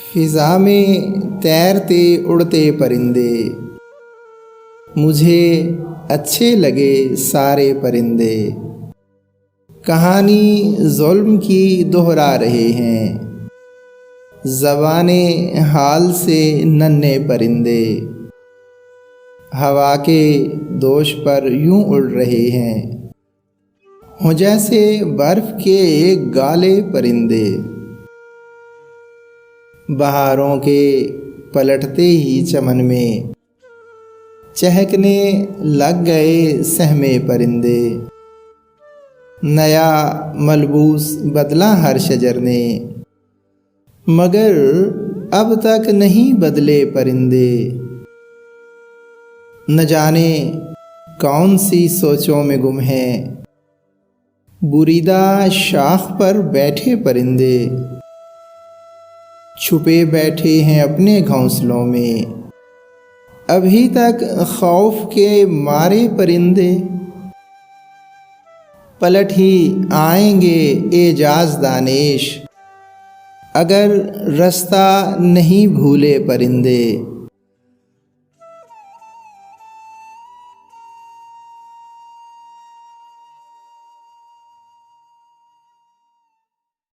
फिज़ा में तैरते उड़ते परिंदे, मुझे अच्छे लगे सारे परिंदे। कहानी ज़ुल्म की दोहरा रहे हैं, ज़बाने हाल से नन्हे परिंदे। हवा के दोष पर यूं उड़ रहे हैं, हों जैसे बर्फ़ के एक गाले परिंदे। बहारों के पलटते ही चमन में चहकने लग गए सहमे परिंदे। नया मलबूस बदला हर शजर ने, मगर अब तक नहीं बदले परिंदे। न जाने कौन सी सोचों में गुम हैं, बुरीदा शाख पर बैठे परिंदे। छुपे बैठे हैं अपने घोंसलों में, अभी तक खौफ के मारे परिंदे। पलट ही आएंगे एजाज दानिश, अगर रास्ता नहीं भूले परिंदे।